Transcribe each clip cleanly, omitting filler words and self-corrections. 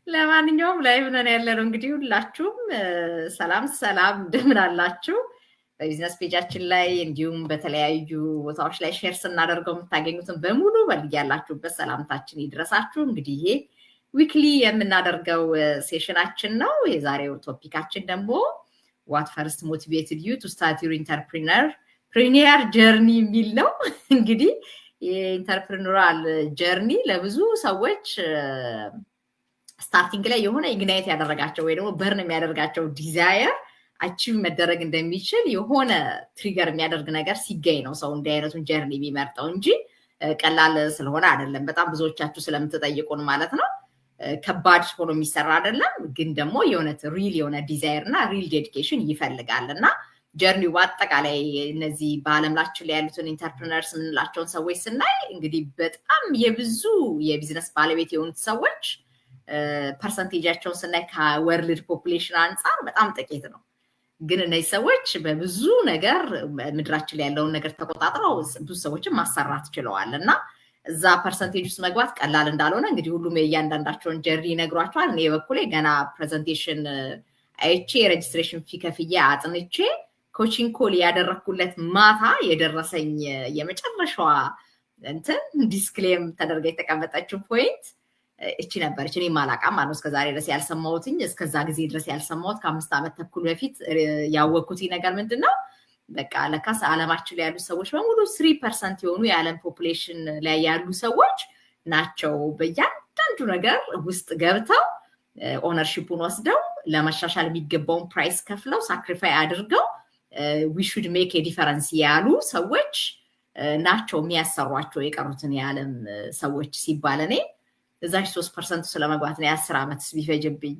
ለማንኛውም ላይቭ ነን ያለነው እንግዲህ ሁላችሁም ሰላም ሰላም እንደምን አላችሁ? በቢዝነስ ፔጃችን ላይ እንዲሁም በተለያዩ ቦታዎች ላይ ሼር ስናደርገው የምታገኙትን በሙሉ በያላችሁበት ሰላምታችን ይድረሳችሁ። እንግዲህ ይሄ ዊክሊ የምናደርገው ሴሽናችን ነው። የዛሬው ቶፒካችን ደግሞ ዋት ፈርስት ሞቲቬትድ ዩ ቱ ስታርት ዩር ኢንተርፕሪነር ጀርኒ የሚል ነው። እንግዲህ የኢንተርፕሪነራል ጀርኒ ለብዙ ሰዎች ስታርቲንግ ላይ የሆነ ኢግናይት ያደረጋቸው ወይ ደግሞ በርን የሚያደርጋቸው ዲዛየር አቺቭ መደረግ እንደሚችል የሆነ ትሪገር የሚያደርግ ነገር ሲገኝ ነው ሰው እንዲህ አይነቱን ጀርኒ የሚመርጠው እንጂ ቀላል ስለሆነ አይደለም። በጣም ብዙዎቻችሁ ስለምትጠይቁን ማለት ነው። ከባድ ሆኖ የሚሰራ አይደለም፣ ግን ደግሞ የእውነት ሪል የሆነ ዲዛየር እና ሪል ዴዲኬሽን ይፈልጋል እና ጀርኒው በአጠቃላይ እነዚህ በአለምላችን ላይ ያሉትን ኢንተርፕሪነርስ የምንላቸውን ሰዎች ስናይ እንግዲህ በጣም የብዙ የቢዝነስ ባለቤት የሆኑት ሰዎች ፐርሰንቴጃቸውን ስናይ ከወርልድ ፖፑሌሽን አንጻር በጣም ጥቂት ነው። ግን እነዚህ ሰዎች በብዙ ነገር ምድራችን ላይ ያለውን ነገር ተቆጣጥረው ብዙ ሰዎችን ማሰራት ችለዋል እና እዛ ፐርሰንቴጅ ውስጥ መግባት ቀላል እንዳልሆነ እንግዲህ ሁሉም የእያንዳንዳቸውን ጀርኒ ይነግሯቸዋል። እኔ በኩሌ ገና ፕሬዘንቴሽን አይቼ ሬጅስትሬሽን ፊ ከፍዬ አጥንቼ ኮቺንግ ኮል ያደረኩለት ማታ የደረሰኝ የመጨረሻዋ እንትን ዲስክሌም ተደርጋ የተቀመጠችው ፖይንት እቺ ነበረች። እኔ ማላቃም ማለት እስከዛሬ ድረስ ያልሰማሁትኝ እስከዛ ጊዜ ድረስ ያልሰማሁት ከ5 ዓመት ተኩል በፊት ያወቅኩት ነገር ምንድነው? በቃ ለካስ ዓለማችን ላይ ያሉ ሰዎች በሙሉ 3% የሆኑ የዓለም ፖፑሌሽን ላይ ያሉ ሰዎች ናቸው በእያንዳንዱ ነገር ውስጥ ገብተው ኦነርሺፑን ወስደው ለመሻሻል የሚገባውን ፕራይስ ከፍለው ሳክሪፋይ አድርገው we should make a difference ያሉ ሰዎች ናቸው የሚያሰሯቸው የቀሩትን የዓለም ሰዎች ሲባል እኔ እዛች 3% ስለመግባት ነው 10 ዓመት ቢፈጅብኝ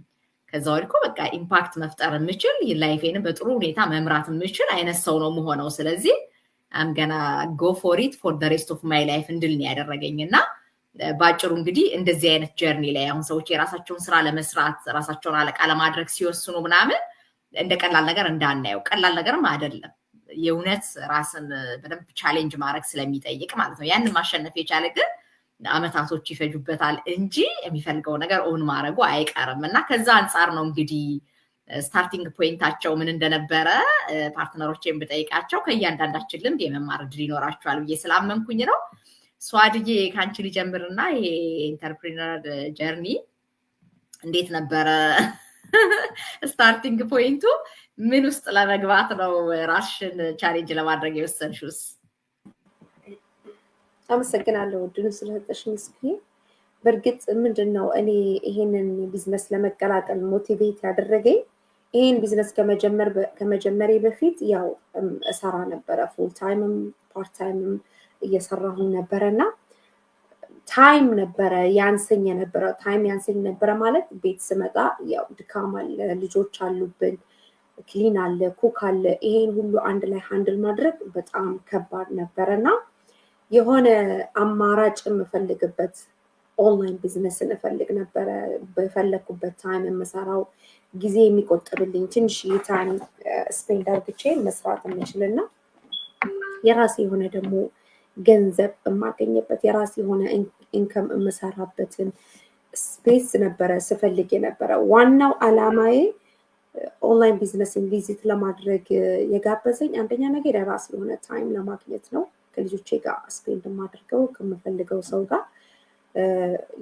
ከዛ ወዲኮ በቃ ኢምፓክት መፍጠር የምችል ላይፌንም በጥሩ ሁኔታ መምራት የምችል አይነት ሰው ነው መሆነው። ስለዚህ I'm gonna go for it for the rest of my life እንድል ነው ያደረገኝና ባጭሩ እንግዲህ እንደዚህ አይነት ጀርኒ ላይ አሁን ሰዎች የራሳቸውን ስራ ለመስራት ራሳቸውን አለቃ ለማድረግ ሲወስኑ ምናምን እንደ ቀላል ነገር እንዳናየው፣ ቀላል ነገርም አይደለም። የእውነት ራስን በደንብ ቻሌንጅ ማድረግ ስለሚጠይቅ ማለት ነው። ያንን ማሸነፍ የቻለ ግን አመታቶች ይፈጁበታል እንጂ የሚፈልገው ነገር ኦን ማድረጉ አይቀርም እና ከዛ አንፃር ነው እንግዲህ ስታርቲንግ ፖይንታቸው ምን እንደነበረ ፓርትነሮቼን ብጠይቃቸው ከእያንዳንዳችን ልምድ የመማር እድል ይኖራቸዋል ብዬ ስላመንኩኝ ነው። ሷድዬ ካንቺ ልጀምርና ይሄ ኢንተርፕሪነር ጀርኒ እንዴት ነበረ? ስታርቲንግ ፖይንቱ ምን ውስጥ ለመግባት ነው ራስሽን ቻሌንጅ ለማድረግ የወሰንሽውስ? አመሰግናለሁ እድሉን ስለሰጠሽኝ ስፒ። በእርግጥ ምንድነው እኔ ይሄንን ቢዝነስ ለመቀላቀል ሞቲቬት ያደረገኝ ይሄን ቢዝነስ ከመጀመሪያ በፊት ያው እሰራ ነበረ ፉል ታይምም ፓርት ታይምም እየሰራሁ ነበርና ታይም ነበረ ያንሰኝ ነበረ ማለት ቤት ስመጣ ያው ድካም አለ፣ ልጆች አሉብን፣ ክሊን አለ፣ ኩክ አለ። ይሄን ሁሉ አንድ ላይ ሃንድል ማድረግ በጣም ከባድ ነበርና የሆነ አማራጭ የምፈልግበት ኦንላይን ቢዝነስ እንፈልግ ነበረ። በፈለኩበት ታይም የምሰራው ጊዜ የሚቆጥብልኝ ትንሽ ታይም ስፔንድ አድርጌ መስራት የምችልና የራሴ የሆነ ደግሞ ገንዘብ የማገኝበት የራሴ የሆነ ኢንከም የምሰራበትን ስፔስ ነበረ ስፈልግ የነበረ። ዋናው አላማዬ ኦንላይን ቢዝነስን ቪዚት ለማድረግ የጋበዘኝ አንደኛ ነገር የራሴ የሆነ ታይም ለማግኘት ነው፣ ከልጆቼ ጋር ስፔንድ ማድረገው ከምፈልገው ሰው ጋር።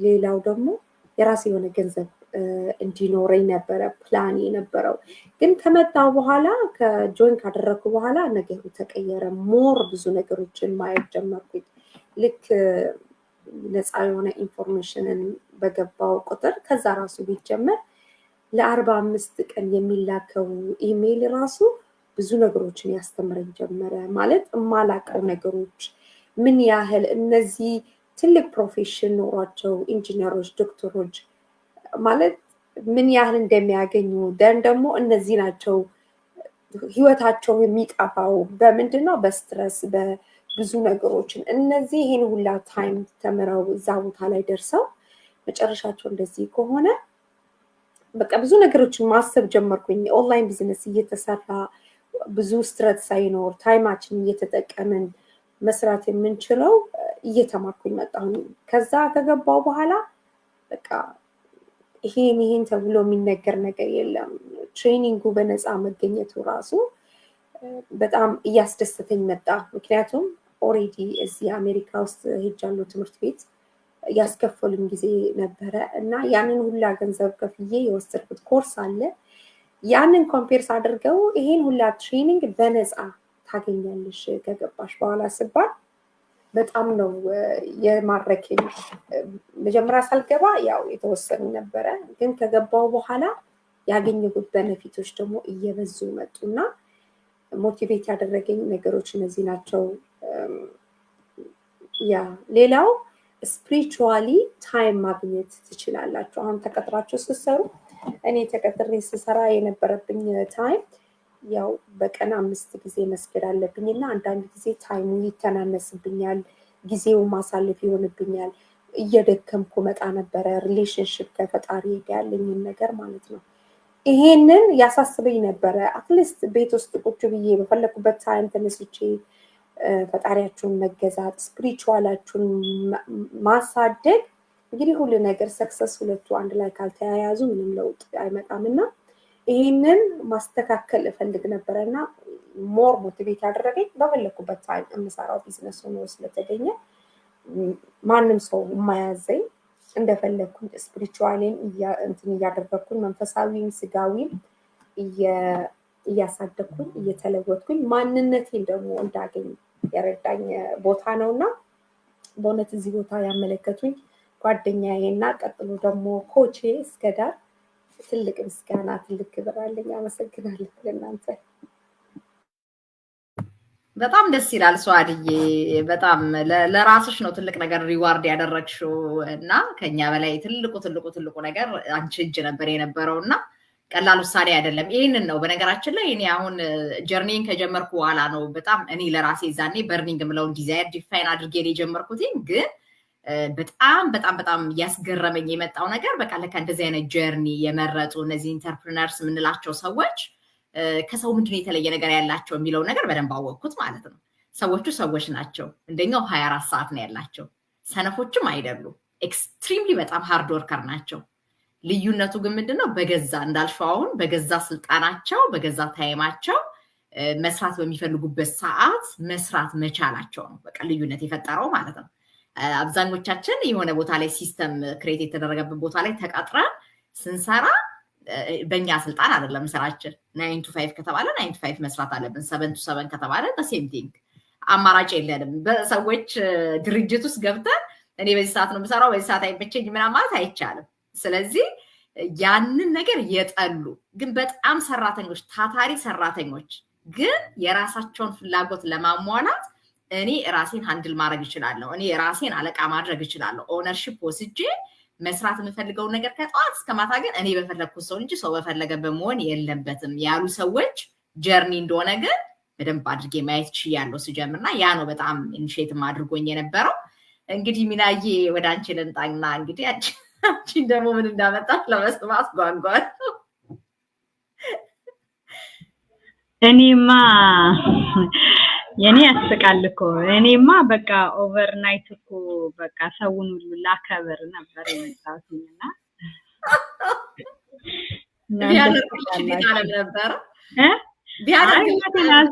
ሌላው ደግሞ የራሴ የሆነ ገንዘብ እንዲኖረኝ ነበረ ፕላን የነበረው። ግን ከመጣው በኋላ ከጆይን ካደረኩ በኋላ ነገሩ ተቀየረ። ሞር ብዙ ነገሮችን ማየት ጀመርኩኝ። ልክ ነፃ የሆነ ኢንፎርሜሽንን በገባው ቁጥር ከዛ ራሱ ቢጀመር ለ45 ቀን የሚላከው ኢሜይል ራሱ ብዙ ነገሮችን ያስተምረኝ ጀመረ። ማለት የማላቀው ነገሮች ምን ያህል እነዚህ ትልቅ ፕሮፌሽን ኖሯቸው ኢንጂነሮች፣ ዶክተሮች ማለት ምን ያህል እንደሚያገኙ ደን ደግሞ እነዚህ ናቸው ህይወታቸው የሚጠፋው በምንድነው? በስትረስ በብዙ ነገሮችን እነዚህ ይሄን ሁላ ታይም ተምረው እዛ ቦታ ላይ ደርሰው መጨረሻቸው እንደዚህ ከሆነ በቃ ብዙ ነገሮችን ማሰብ ጀመርኩኝ። ኦንላይን ቢዝነስ እየተሰራ ብዙ ስትረስ ሳይኖር ታይማችን እየተጠቀምን መስራት የምንችለው እየተማርኩኝ መጣሁ። ከዛ ከገባው በኋላ በቃ ይሄን ተብሎ የሚነገር ነገር የለም። ትሬኒንጉ በነፃ መገኘቱ ራሱ በጣም እያስደስተኝ መጣ። ምክንያቱም ኦሬዲ እዚህ አሜሪካ ውስጥ ሄጃለሁ ትምህርት ቤት ያስከፈሉኝ ጊዜ ነበረ እና ያንን ሁላ ገንዘብ ከፍዬ የወሰድኩት ኮርስ አለ። ያንን ኮምፔርስ አድርገው ይሄን ሁላ ትሬኒንግ በነፃ ታገኛለሽ ከገባሽ በኋላ ስባል በጣም ነው የማረከኝ። መጀመሪያ ሳልገባ ያው የተወሰኑ ነበረ፣ ግን ከገባው በኋላ ያገኘሁት ቤኔፊቶች ደግሞ እየበዙ መጡና ሞቲቬት ያደረገኝ ነገሮች እነዚህ ናቸው። ያ ሌላው ስፒሪቹዋሊ ታይም ማግኘት ትችላላችሁ። አሁን ተቀጥራችሁ ስትሰሩ እኔ ተቀጥሬ ስሰራ የነበረብኝ ታይም ያው በቀን 5 ጊዜ መስገድ አለብኝና አንዳንድ ጊዜ ታይሙ ይተናነስብኛል፣ ጊዜው ማሳለፍ ይሆንብኛል። እየደከምኩ መጣ ነበረ ሪሌሽንሺፕ ከፈጣሪ ጋር ያለኝን ነገር ማለት ነው። ይሄንን ያሳስበኝ ነበረ። አትሊስት ቤት ውስጥ ቁጭ ብዬ በፈለኩበት ታይም ተነስቼ ፈጣሪያችሁን መገዛት ስፒሪቹዋላችሁን ማሳደግ እንግዲህ ሁሉ ነገር ሰክሰስ ሁለቱ አንድ ላይ ካልተያያዙ ምንም ለውጥ አይመጣምና ይሄንን ማስተካከል እፈልግ ነበርና ሞር ሞቲቬት ያደረገኝ በፈለኩበት ታይም የምሰራው ቢዝነስ ሆኖ ስለተገኘ ማንም ሰው የማያዘኝ እንደፈለኩኝ ስፒሪቹዋሊን እንትን እያደረኩኝ መንፈሳዊም ስጋዊም እያሳደኩኝ እየተለወጥኩኝ ማንነቴን ደግሞ እንዳገኝ ያረዳኝ ቦታ ነውና በእውነት እዚህ ቦታ ያመለከቱኝ ጓደኛዬና ቀጥሎ ደግሞ ኮቼ እስከዳር ትልቅ ምስጋና ትልቅ ክብር አለኝ። አመሰግናለሁ ለእናንተ። በጣም ደስ ይላል ሷድዬ። በጣም ለራስሽ ነው ትልቅ ነገር ሪዋርድ ያደረግሽው እና ከኛ በላይ ትልቁ ነገር አንቺ እጅ ነበር የነበረውና ቀላል ውሳኔ አይደለም። ይሄንን ነው በነገራችን ላይ እኔ አሁን ጀርኒን ከጀመርኩ በኋላ ነው በጣም እኔ ለራሴ ዛኔ በርኒንግ ምለውን ዲዛይር ዲፋይን አድርጌ ነው የጀመርኩት። ግን በጣም ያስገረመኝ የመጣው ነገር በቃ ለካ እንደዚህ አይነት ጀርኒ የመረጡ እነዚህ ኢንተርፕረነርስ የምንላቸው ሰዎች ከሰው ምንድነው የተለየ ነገር ያላቸው የሚለው ነገር በደንብ አወቅኩት ማለት ነው። ሰዎቹ ሰዎች ናቸው። እንደኛው 24 ሰዓት ነው ያላቸው። ሰነፎችም አይደሉም። ኤክስትሪምሊ በጣም ሃርድ ወርከር ናቸው። ልዩነቱ ግን ምንድነው? በገዛ እንዳልሽው አሁን በገዛ ስልጣናቸው በገዛ ታይማቸው መስራት በሚፈልጉበት ሰዓት መስራት መቻላቸው ነው በቃ ልዩነት የፈጠረው ማለት ነው። አብዛኞቻችን የሆነ ቦታ ላይ ሲስተም ክሬት የተደረገበት ቦታ ላይ ተቀጥረን ስንሰራ በእኛ ስልጣን አይደለም ስራችን። 9 to 5 ከተባለ 9 to 5 መስራት አለብን። 7 to 7 ከተባለ ሴም ቲንግ። አማራጭ የለንም። በሰዎች ድርጅት ውስጥ ገብተን እኔ በዚህ ሰዓት ነው የምሰራው በዚህ ሰዓት አይመቸኝ ምናምን ማለት አይቻልም። ስለዚህ ያንን ነገር የጠሉ ግን በጣም ሰራተኞች ታታሪ ሰራተኞች ግን የራሳቸውን ፍላጎት ለማሟላት እኔ ራሴን ሃንድል ማድረግ እችላለሁ፣ እኔ ራሴን አለቃ ማድረግ እችላለሁ፣ ኦነርሺፕ ወስጄ መስራት የምፈልገው ነገር ከጠዋት እስከ ማታ ግን እኔ በፈለኩት ሰው እንጂ ሰው በፈለገበት መሆን የለበትም ያሉ ሰዎች ጀርኒ እንደሆነ ግን በደንብ አድርጌ ማየት ችያለሁ ስጀምርና ያ ነው በጣም ኢኒሺዬቲቭ አድርጎኝ የነበረው። እንግዲህ ሚናዬ ወደ አንቺ ልምጣና እንግዲህ አንቺ ደግሞ ምን እንዳመጣሽ ለመስማት ጓጓል። እኔማ የኔ ያስቃል እኮ እኔማ በቃ ኦቨርናይት እኮ በቃ ሰውን ሁሉ ላከብር ነበር የመጣሁትና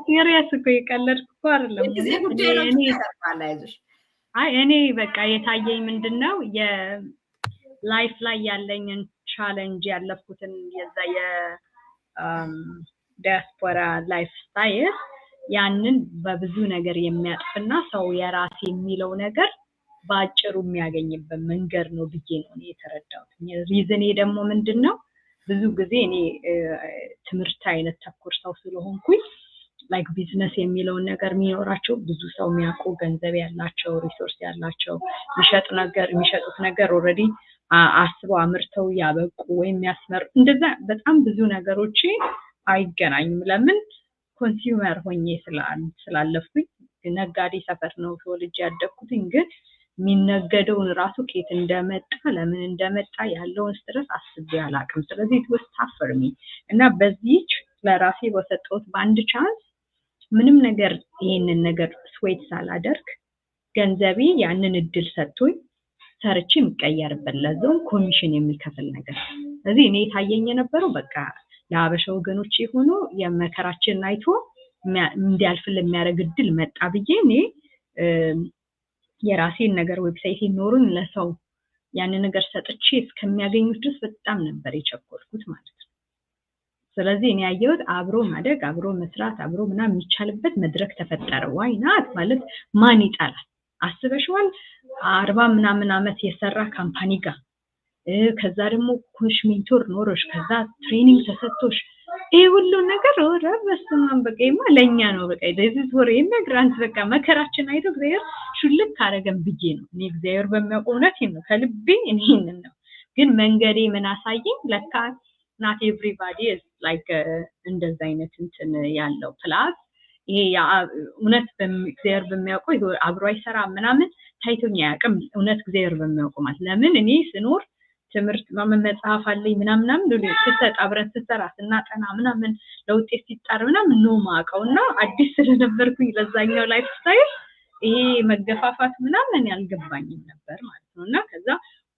ሲሪየስ እኮ የቀለድኩ እኮ አይደለም። እኔ በቃ የታየኝ ምንድነው የላይፍ ላይ ያለኝን ቻሌንጅ ያለፍኩትን የዛ የዲያስፖራ ላይፍ ስታይል ያንን በብዙ ነገር የሚያጥፍና ሰው የራስ የሚለው ነገር ባጭሩ የሚያገኝበት መንገድ ነው ብዬ ነው የተረዳሁት። ሪዝኔ ደግሞ ምንድነው ብዙ ጊዜ እኔ ትምህርት አይነት ተኮር ሰው ስለሆንኩኝ ላይክ ቢዝነስ የሚለው ነገር የሚኖራቸው ብዙ ሰው የሚያውቁ ገንዘብ ያላቸው ሪሶርስ ያላቸው የሚሸጡት ነገር ኦሬዲ አስበው አምርተው ያበቁ ወይም ያስመር እንደዛ በጣም ብዙ ነገሮች አይገናኙም። ለምን ኮንሱመር ሆኜ ስላለፍኩኝ ነጋዴ ሰፈር ነው ተወልጄ ያደግኩትኝ ግን የሚነገደውን ራሱ ከየት እንደመጣ ለምን እንደመጣ ያለውን ስትረስ አስቤ አላቅም። ስለዚህ it was tough for me እና በዚህች ለራሴ በሰጠሁት በአንድ ቻንስ ምንም ነገር ይሄንን ነገር ስዌት ሳላደርግ ገንዘቤ ያንን እድል ሰጥቶኝ ሰርቼ የሚቀየርበት ለዛውም ኮሚሽን የሚከፍል ነገር ስለዚህ እኔ ታየኝ የነበረው በቃ ለአበሻ ወገኖች ሆኖ የመከራችንን አይቶ እንዲያልፍልን የሚያደርግ እድል መጣ ብዬ እኔ የራሴን ነገር ዌብሳይቴን ኖሩን ለሰው ያን ነገር ሰጥቼ እስከሚያገኙት ድረስ በጣም ነበር የቸኮልኩት ማለት ነው ስለዚህ እኔ ያየሁት አብሮ ማደግ አብሮ መስራት አብሮ ምናምን የሚቻልበት መድረክ ተፈጠረ ዋይ ናት ማለት ማን ይጣላል አስበሽዋል 40 ምናምን አመት የሰራ ካምፓኒ ጋር ከዛ ደግሞ ኮሽ ሜንቶር ኖሮሽ ከዛ ትሬኒንግ ተሰጥቶሽ ሁሉ ነገር ረበስማን በቃይማ ለኛ ነው በቃ this ወሬ ኢሚግራንት በቃ መከራችን አይቶ እግዚአብሔር ሹልክ አረገን ብዬ ነው እኔ እግዚአብሔር በሚያውቀው እውነት ነው ከልቤ እኔን ነው ግን መንገዴ ምን አሳየኝ ለካ not everybody is like እንደዛ አይነት እንትን ያለው ፕላስ ይሄ እውነት በእግዚአብሔር በሚያውቀው አብሮ አይሰራ ምናምን ታይቶኛ ያቀም እውነት እግዚአብሔር በሚያውቀው ማለት ለምን እኔ ስኖር ትምርት መጽሐፍ አለኝ ምናምን ነው ተሰጣ አብረን ተሰራ እናጠና ምናምን ለውጤት ሲጣር ምናምን ነው ማቀውና አዲስ ስለነበርኩኝ ለዛኛው ላይፍ ስታይል ይሄ መገፋፋት ምናምን ያልገባኝም ነበር ማለት ነውና ከዛ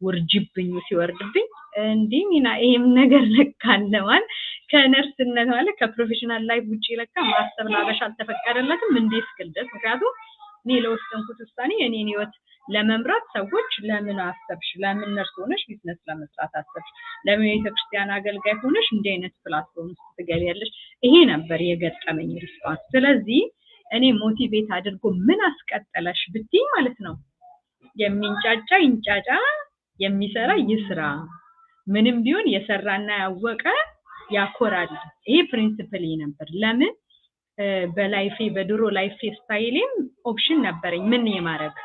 ወርጅብኝ ሲወርድብኝ እንዲና ይሄም ነገር ለካለዋል ከነርስነት ማለት ከፕሮፌሽናል ላይፍ ውጪ ለካ ማስተር ላበሻ አልተፈቀደለትም እንዴት ስክልደስ ምክንያቱም እኔ ለወሰንኩት ውሳኔ እኔን ህይወት ለመምራት ሰዎች ለምን አሰብሽ ለምን ነርስ ሆነሽ ቢዝነስ ለመስራት አሰብሽ ለምን የቤተክርስቲያን አገልጋይ ሆነሽ እንደ አይነት ፕላትፎርም ውስጥ ትገቢያለሽ ይሄ ነበር የገጠመኝ ሪስፖንስ ስለዚህ እኔ ሞቲቬት አድርጎ ምን አስቀጠለሽ ብትይ ማለት ነው የሚንጫጫ ይንጫጫ የሚሰራ ይስራ ምንም ቢሆን የሰራና ያወቀ ያኮራል ይሄ ፕሪንሲፕል ነበር ለምን በላይፌ በድሮ ላይፍ ስታይሌም ኦፕሽን ነበርኝ ምን የማረግ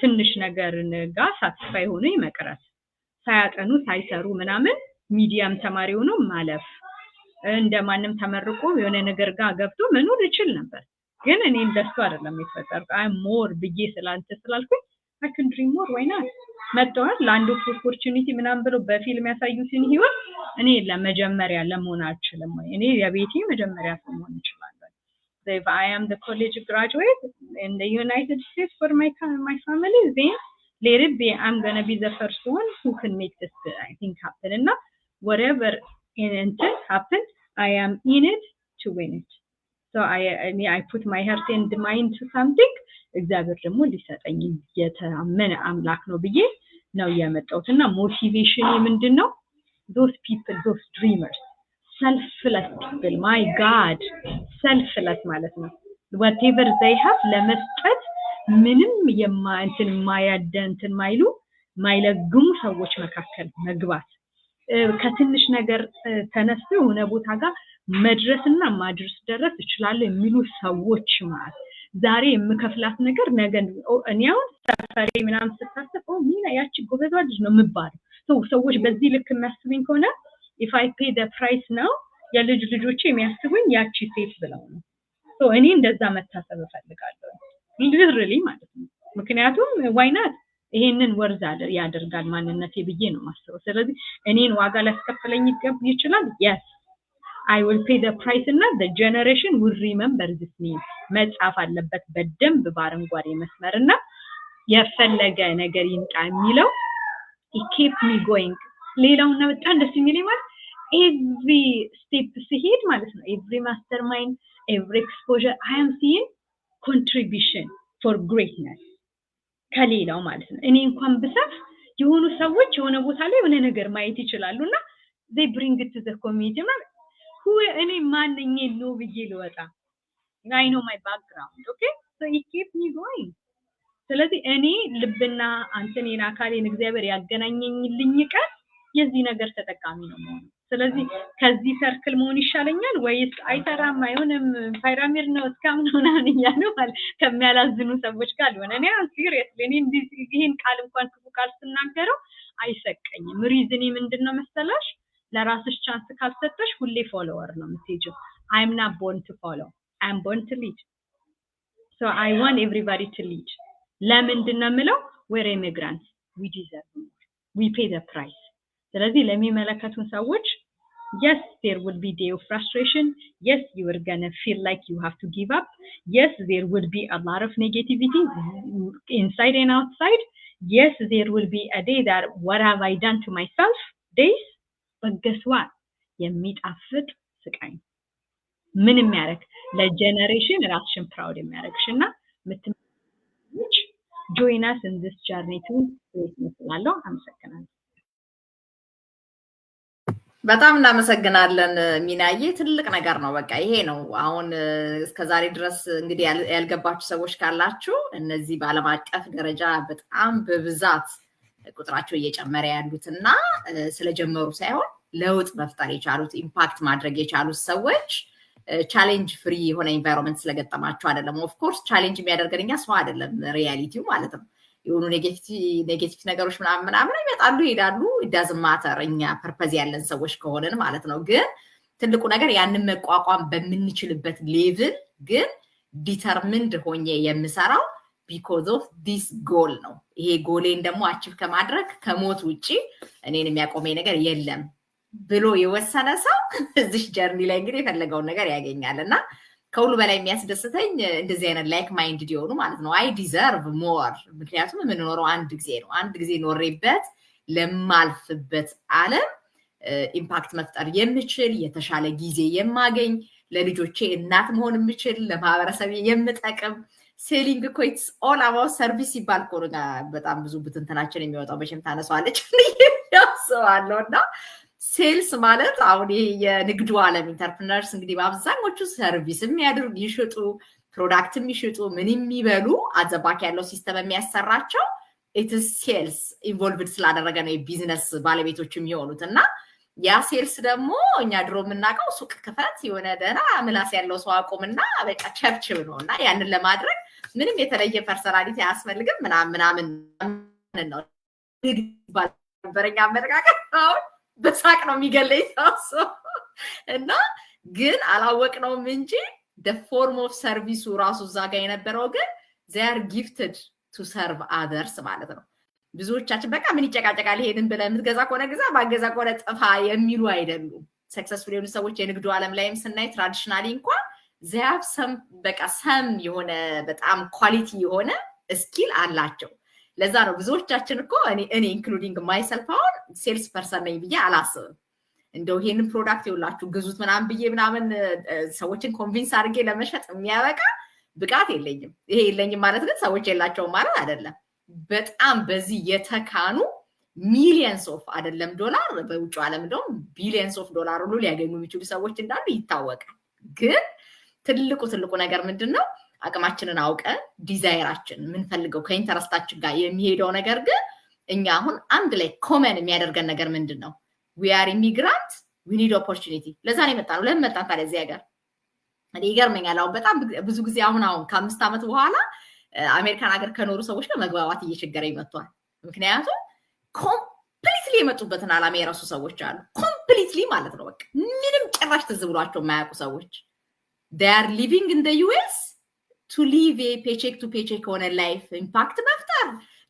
ትንሽ ነገርን ጋር ሳትፋይ ሆኖ ይመቅረት ሳያጠኑ ሳይሰሩ ምናምን ሚዲያም ተማሪ ሆኖ ማለፍ እንደማንም ተመርቆ የሆነ ነገር ጋር ገብቶ መኖር ይችል ነበር ግን እኔ እንደሱ አይደለም የተፈጠርኩ አይ ሞር ብዬ ስላንተ ስላልኩኝ I can dream more why not መጥቷል ላንድ ኦፍ ኦፖርቹኒቲ ምናምን ብሎ በፊልም ያሳዩትን ህይወት እኔ ለመጀመሪያ ለመሆን አልችልም እኔ የቤቴ መጀመሪያ መሆን ይችላል if I am the college graduate in the United States for my family then let it be I'm going to be the first one who can make this I think happen and whatever happens I am in it to win it so I put my heart and mind to something እግዚአብሔር ደግሞ ሊሰጠኝ የተአመነ አምላክ ነው ብዬ ነው ያመጣውትና ሞቲቬሽን ምንድነው those people those dreamers selfless people my god selfless ማለት ነው whatever they have ለመስጠት ምንም የማንትን ማያደንትን ማይለግሙ ሰዎች መካከል መግባት ከትንሽ ነገር ተነስተው ሆነ ቦታ ጋር መድረስና ማድረስ ድረስ ይችላል የሚሉ ሰዎች ማለት ዛሬ የምከፍላት ነገር ነገ እኛው ሰፈሬ ምናምን ተሳተፈው ሚና ያቺ ጎበዟ ልጅ ነው የምባለው ሰዎች በዚህ ልክ የሚያስቡኝ ከሆነ if I pay the price now ልጆቼ የሚያስቡኝ ያቺ ሴት ብለው ነው እኔ እንደዛ መታሰብ ፈልጋለሁ literally ማለት ነው ምክንያቱም why not ይሄንን ወርዝ ያደርጋል ማንነቴ ብዬ ነው ማስበው ስለዚህ እኔን ዋጋ ላስከፍለኝ ይችላል yes I will pay the price and the generation will remember this name መጻፍ አለበት በደንብ ባረንጓዴ መስመርና የፈለገ ነገር ይንጣ የሚለው it kept me going ሌላውና በጣም ደስ የሚለኝ ማለት every step ሲሄድ ማለት ነው every mastermind every exposure I am seeing contribution for greatness ከሌላው ማለት ነው እኔ እንኳን ብሰፍ የሆኑ ሰዎች የሆነ ቦታ ላይ የሆነ ነገር ማየት ይችላሉና they bring it to the community who any ማንኝ ነው ብዬ ልወጣ I know my background okay so it keeps me going ስለዚህ እኔ ልብና አንተኔና አካሌን እግዚአብሔር ያገናኘኝልኝ ቀን የዚህ ነገር ተጠቃሚ ነው ማለት ስለዚህ ከዚህ ሰርክል መሆን ይሻለኛል ወይስ አይተራም አይሆንም ፓይራሚድ ነው እስካሁን ምናምን ያለው ማለት ከሚያላዝኑ ሰዎች ጋር ሆነ እኔ ሲሪየስሊ እኔ ይሄን ቃል እንኳን ክፉ ቃል ስናገረው አይሰቀኝም ሪዝኒ ምንድነው መሰላሽ ለራስሽ ቻንስ ካልሰጠሽ ሁሌ ፎሎወር ነው የምትሄጂው I'm not born to follow I'm born to lead so I want everybody to lead ለምንድነው ምለው we're immigrants we deserve more we pay the price ስለዚህ ለሚመለከቱን ሰዎች yes there will be day of frustration yes you are going to feel like you have to give up yes there will be a lot of negativity inside and outside yes, there will be a day that what have I done to myself days, but guess what? የሚጣፍጥ ስቃይ ምን የሚያደርግ ለጀነሬሽን ራስሽን ፕራውድ የሚያደርግሽና ምትምች join us in this journey to greatness ላለው አመሰግናለሁ። በጣም እናመሰግናለን ሚናዬ። ትልቅ ነገር ነው። በቃ ይሄ ነው አሁን እስከዛሬ ድረስ እንግዲህ ያልገባችሁ ሰዎች ካላችሁ እነዚህ በዓለም አቀፍ ደረጃ በጣም በብዛት ቁጥራቸው እየጨመረ ያሉትና ስለጀመሩ ሳይሆን ለውጥ መፍጠር የቻሉት ኢምፓክት ማድረግ የቻሉት ሰዎች ቻሌንጅ ፍሪ የሆነ ኢንቫይሮንመንት ስለገጠማቸው አይደለም። ኦፍ ኮርስ ቻሌንጅ የሚያደርገንኛ ሰው አይደለም ሪያሊቲው ማለት ነው። የሆኑ ኔጌቲቭ ነገሮች ምናምን ይመጣሉ ይሄዳሉ። ዳዝንት ማተር እኛ ፐርፐዝ ያለን ሰዎች ከሆነን ማለት ነው። ግን ትልቁ ነገር ያንን መቋቋም በምንችልበት ሌቭል ግን ዲተርሚንድ ሆኜ የምሰራው because of this goal ነው። ይሄ ጎሌን ደግሞ አቺቭ ከማድረግ ከሞት ውጪ እኔን የሚያቆመኝ ነገር የለም ብሎ የወሰነ ሰው እዚህ ጀርኒ ላይ እንግዲህ የፈለገውን ነገር ያገኛልና ከሁሉ በላይ የሚያስደስተኝ እንደዚህ አይነት ላይክ ማይንድድ የሆኑ ማለት ነው። አይ ዲዘርቭ ሞር ምክንያቱም የምንኖረው አንድ ጊዜ ነው። አንድ ጊዜ ኖሬበት ለማልፍበት ዓለም ኢምፓክት መፍጠር የምችል የተሻለ ጊዜ የማገኝ ለልጆቼ እናት መሆን የምችል ለማህበረሰብ የምጠቅም ሴሊንግ እኮ ኢትስ ኦል አባውት ሰርቪስ ይባል እኮ ነው። በጣም ብዙ ብትንትናችን የሚወጣው በሽም ታነሳዋለች ያስባለውና ሴልስ ማለት አሁን ይሄ የንግዱ ዓለም ኢንተርፕረነርስ እንግዲህ በአብዛኞቹ ሰርቪስ የሚያደርጉ ይሽጡ ፕሮዳክት የሚሽጡ ምን የሚበሉ አዘባክ ያለው ሲስተም የሚያሰራቸው ኢትስ ሴልስ ኢንቮልቭድ ስላደረገ ነው የቢዝነስ ባለቤቶች የሚሆኑትና ያ ሴልስ ደግሞ እኛ ድሮ የምናውቀው ሱቅ ክፈት የሆነ ደህና ምላስ ያለው ሰው አቁምና በቃ ቸብችብ ነውና ያንን ለማድረግ ምንም የተለየ ፐርሰናሊቲ አያስፈልግም ምናምን ነው በረኛ አመለካከት አሁን በሳቅ ነው የሚገለኝ ሰው እና ግን አላወቅነውም እንጂ the form of service ራሱ ዛጋ የነበረው ግን they are gifted to serve others ማለት ነው። ብዙዎቻችን በቃ ምን ይጨቃጨቃል ይሄንን ብለን የምትገዛ ከሆነ ግዛ ማገዛ ከሆነ ጥፋ የሚሉ አይደሉም። ሰክሰስፉል የሆኑ ሰዎች የንግዱ ዓለም ላይም ስናይ ትራዲሽናሊ እንኳን they have some በቃ some የሆነ በጣም ኳሊቲ የሆነ ስኪል አላቸው። ለዛ ነው ብዙዎቻችን እኮ እኔ ኢንክሉዲንግ ማይሰልፍ አሁን ሴልስ ፐርሰን ነኝ ብዬ አላስብም። እንደው ይሄንን ፕሮዳክት ይውላችሁ ግዙት ምናምን ብዬ ምናምን ሰዎችን ኮንቪንስ አድርጌ ለመሸጥ የሚያበቃ ብቃት የለኝም። ይሄ የለኝም ማለት ግን ሰዎች የላቸውም ማለት አይደለም። በጣም በዚህ የተካኑ ሚሊየንስ ኦፍ አይደለም ዶላር በውጭ ዓለም እንደውም ቢሊየንስ ኦፍ ዶላር ሁሉ ሊያገኙ የሚችሉ ሰዎች እንዳሉ ይታወቃል። ግን ትልቁ ነገር ምንድነው? አቅማችንን አውቀን ዲዛይራችን ምንፈልገው ከኢንተረስታችን ጋር የሚሄደው ነገር ግን እኛ አሁን አንድ ላይ ኮመን የሚያደርገን ነገር ምንድነው? we are immigrant we need opportunity ለዛ ነው የመጣነው። ለምን መጣን ታዲያ እዚህ ሀገር? እኔ ይገርመኛል አሁን በጣም ብዙ ጊዜ አሁን ከ5 ዓመት በኋላ አሜሪካን ሀገር ከኖሩ ሰዎች ጋር መግባባት እየቸገረኝ መጥቷል። ምክንያቱም ኮምፕሊትሊ የመጡበትን ዓላማ የራሱ ሰዎች አሉ። ኮምፕሊትሊ ማለት ነው በቃ ምንም ጭራሽ ትዝ ብሏቸው የማያውቁ ሰዎች they are living in the US to live a paycheck to paycheck ሆነ ላይፍ ኢምፓክት መፍጠር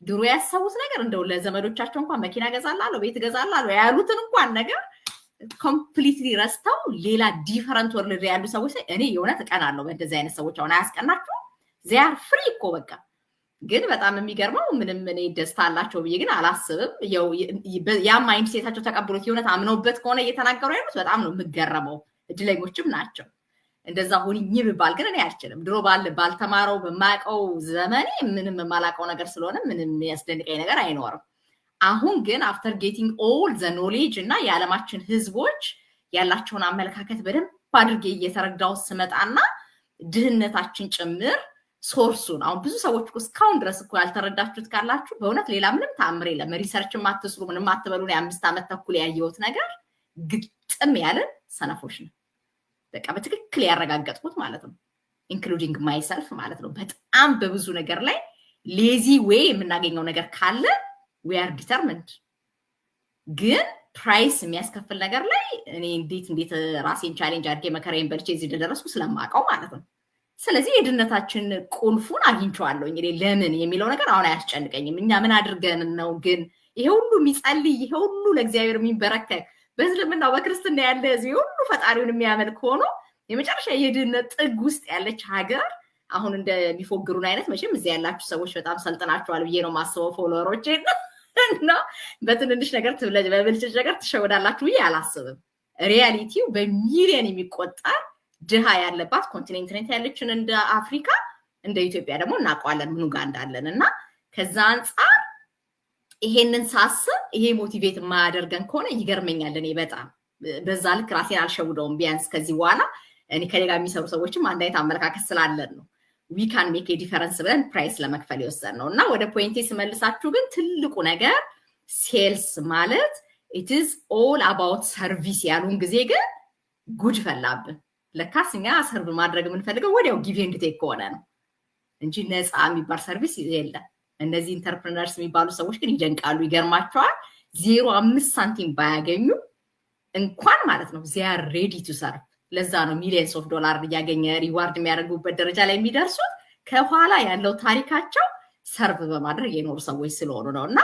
ድሮ ያሰቡት ነገር እንደው ለዘመዶቻቸው እንኳን መኪና ገዛላለሁ ቤት ገዛላለሁ ያሉትን እንኳን ነገር ኮምፕሊትሊ ረስተው ሌላ ዲፈረንት ወርልድ ያሉ ሰዎች እኔ የሆነ ተቀናለሁ በእንደዚህ አይነት ሰዎች አሁን አያስቀናችሁ they are free እኮ በቃ ግን በጣም የሚገርመው ምንም እኔ ደስታ አላቸው ብዬ ግን አላስብም። ያ ማይንድ ሴታቸው ተቀብሎት የሆነ አምነውበት ከሆነ እየተናገሩ ያሉት በጣም ነው የምገረመው። እድለኞችም ናቸው። እንደዛ ሆኒ ይብባል ግን እኔ አልችልም። ድሮ ባልተማረው በማቀው ዘመኔ ምንም የማላቀው ነገር ስለሆነ ምንም ያስደንቀኝ ነገር አይኖርም። አሁን ግን after getting all the knowledge እና የዓለማችን ህዝቦች ያላቸውን አመለካከት በደንብ አድርጌ እየተረዳው ስመጣና ድህነታችን ጭምር ሶርሱን አሁን ብዙ ሰዎች እስካሁን ድረስ እኮ ያልተረዳችሁት ካላችሁ በእውነት ሌላ ምንም ተአምር የለም። ሪሰርችም አትስሩ ምንም አትበሉ። የ5 ዓመት ተኩል ያየሁት ነገር ግጥም ያለ ሰነፎች ነው በቃ በትክክል ያረጋግጥኩት ማለት ነው። ኢንክሉዲንግ ማይሰልፍ ማለት ነው። በጣም በብዙ ነገር ላይ ሌዚ ዌይ የምናገኘው ነገር ካለ we are determined ግን ፕራይስ የሚያስከፍል ነገር ላይ እኔ እንዴት ራሴን ቻሌንጅ አድርጌ መከራዬን በልቼ እዚህ ደረስኩ ስለማውቀው ማለት ነው። ስለዚህ የድነታችን ቁልፉን አግኝቼዋለሁ። እንግዲህ ለምን የሚለው ነገር አሁን አያስጨንቀኝም። እኛ ምን አድርገን ነው ግን ይሄ ሁሉ የሚጸልይ ይሄ ሁሉ ለእግዚአብሔር የሚበረከክ በእስልምናው በክርስትና ያለ እዚህ ሁሉ ፈጣሪውን የሚያመልክ ሆኖ የመጨረሻ የድነት ጥግ ውስጥ ያለች ሀገር አሁን እንደሚፎግሩን አይነት መቼም እዚህ ያላችሁ ሰዎች በጣም ሰልጥናችኋል ብዬ ነው ማስበው ፎሎወሮቼ እና በትንንሽ ነገር በብልጭጭ ነገር ትሸወዳላችሁ ብዬ አላስብም። ሪያሊቲው በሚሊዮን የሚቆጠር ድሃ ያለባት ኮንቲኔንት ያለችን እንደ አፍሪካ እንደ ኢትዮጵያ ደግሞ እናውቀዋለን ምኑ ጋር እንዳለን እና ከዛ አንፃር ይሄንን ሳስብ ይሄ ሞቲቬት የማያደርገን ከሆነ ይገርመኛል። እኔ በጣም በዛ ልክ ራሴን አልሸውደውም። ቢያንስ ከዚህ በኋላ እኔ ከኔ ጋር የሚሰሩ ሰዎችም አንድ አይነት አመለካከት ስላለን ነው ዊ ካን ሜክ ኤ ዲፈረንስ ብለን ፕራይስ ለመክፈል የወሰንነው እና ወደ ፖይንቴ ስመልሳችሁ ግን ትልቁ ነገር ሴልስ ማለት it is all about service ያሉን ጊዜ ግን ጉድ ፈላብን። ለካስ እኛ ሰርቭ ማድረግ የምንፈልገው ወዲያው ጊቭ ኤንድ ቴክ ሆነ ነው እንጂ ነፃ የሚባል ሰርቪስ የለም። እነዚህ ኢንተርፕረነርስ የሚባሉ ሰዎች ግን ይደንቃሉ፣ ይገርማቸዋል። 0.5 ሳንቲም ባያገኙ እንኳን ማለት ነው they are ready to serve። ለዛ ነው ሚሊየንስ ኦፍ ዶላር እያገኘ ሪዋርድ የሚያደርጉበት ደረጃ ላይ የሚደርሱት ከኋላ ያለው ታሪካቸው ሰርቭ በማድረግ የኖሩ ሰዎች ስለሆኑ ነው እና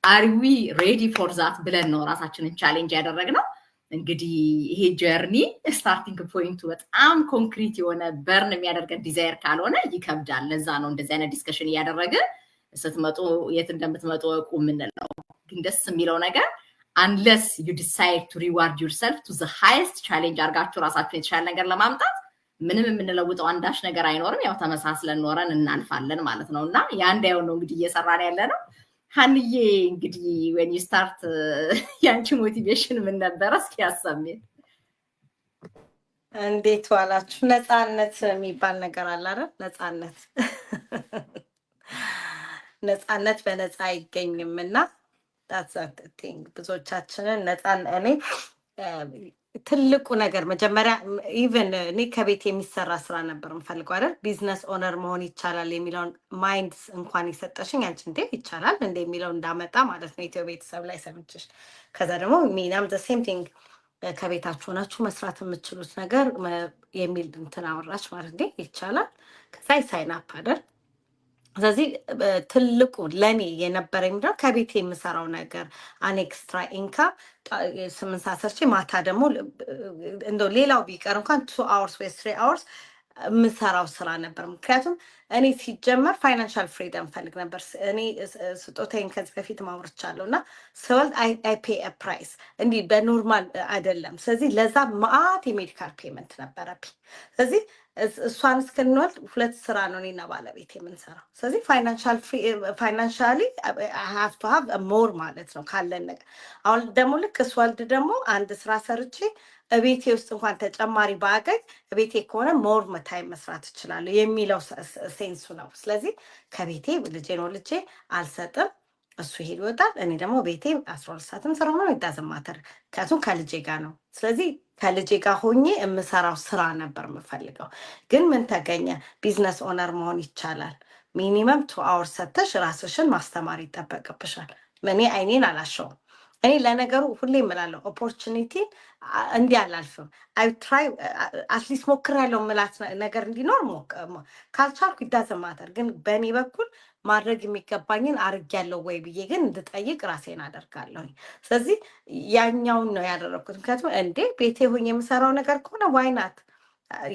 are we ready for that ብለን ነው ራሳችንን ቻሌንጅ ያደረግነው። እንግዲህ ይሄ ጀርኒ ስታርቲንግ ፖይንቱ በጣም ኮንክሪት የሆነ በርን የሚያደርገን ዲዛይር ካልሆነ ይከብዳል። ለዛ ነው እንደዚህ አይነት ዲስከሽን እያደረግን ስትመጡ የት እንደምትመጡ እቁ የምንለው። ግን ደስ የሚለው ነገር unless you decide to reward yourself to the highest challenge አርጋችሁ ራሳችሁን የተሻለ ነገር ለማምጣት ምንም የምንለውጠው አንዳች ነገር አይኖርም። ያው ተመሳስለን ኖረን እናልፋለን ማለት ነውና ያ እንዳይሆን ነው እንግዲህ እየሰራን ያለ ነው። ሀንዬ እንግዲህ when you start ያንቺ ሞቲቬሽን ምን ነበር? እስኪ ያሰምኝ። እንዴት ዋላችሁ? ነፃነት የሚባል ነገር አለ አይደል? ነፃነት በነፃ አይገኝምና that's a thing። ብዙዎቻችንን እኔ ትልቁ ነገር መጀመሪያ ኢቭን እኔ ከቤት የሚሰራ ስራ ነበር የምፈልገው አይደል? ቢዝነስ ኦነር መሆን ይቻላል የሚለውን ማይንድ እንኳን የሰጠሽኝ አንቺ እንዴ ይቻላል እንደ የሚለው እንዳመጣ ማለት ነው ኢትዮ ቤተሰብ ላይ ሰምችሽ። ከዛ ደግሞ ሚናም the same thing ከቤታችሁ ሆናችሁ መስራት የምትችሉት ነገር የሚል እንትን አወራች ማለት እንዴ ይቻላል። ከዛ ሳይን አፕ አይደል? ስለዚህ ትልቁ ለኔ የነበረኝ ምንድነው ከቤት የምሰራው ነገር አን ኤክስትራ ኢንካም 8 ሰዓት ሰርቼ ማታ ደግሞ እንደው ሌላው ቢቀር እንኳን 2 hours ወይ 3 hours የምሰራው ስራ ነበር። ምክንያቱም እኔ ሲጀመር ፋይናንሻል ፍሪደም ፈልግ ነበር። እኔ ስጦታዬን ከዚህ በፊት ማውርቻለሁ እና ስወልድ አይ ፔ አ ፕራይስ እንዲህ በኖርማል አይደለም። ስለዚህ ለዛ ማአት የሜዲካል ፔመንት ነበረብኝ። ስለዚህ እሷን እስክንወልድ 2 ስራ ነው እኔና ባለቤት የምንሰራው። ስለዚህ ፋይናንሻሊ አይ ሃቭ ቱ ሃቭ ሞር ማለት ነው ካለን ነገር። አሁን ደግሞ ልክ ስወልድ ደግሞ አንድ ስራ ሰርቼ እቤቴ ውስጥ እንኳን ተጨማሪ ባገኝ እቤቴ ከሆነ ሞር ታይም መስራት እችላለሁ የሚለው ሴንሱ ነው። ስለዚህ ከቤቴ ልጄ አልሰጥም፣ እሱ ሄድ ይወጣል። እኔ ደግሞ ቤቴ 12 ሰዓትም ስራ ነው ይዳዘማተር ከቱን ከልጄ ጋር ነው። ስለዚህ ከልጄ ጋር ሆኜ የምሰራው ስራ ነበር የምፈልገው። ግን ምን ተገኘ? ቢዝነስ ኦነር መሆን ይቻላል። ሚኒመም 2 hours ሰተሽ ራስሽን ማስተማር ይጠበቅብሻል። እኔ አይኔን አላሸውም። እኔ ለነገሩ ሁሌ እምላለሁ ኦፖርቹኒቲ እንዲህ አላልፍም። አይ ትራይ አትሊስት ሞክራለሁ የምላት ነገር እንዲኖር ካልቻልኩ ይዳዘማተር። ግን በእኔ በኩል ማድረግ የሚገባኝን አድርጌያለሁ ወይ ብዬ ግን እንድጠይቅ ራሴን አደርጋለሁ። ስለዚህ ያኛውን ነው ያደረኩት። ምክንያቱም እንዴ ቤቴ ሆኜ የምሰራው ነገር ከሆነ ዋይናት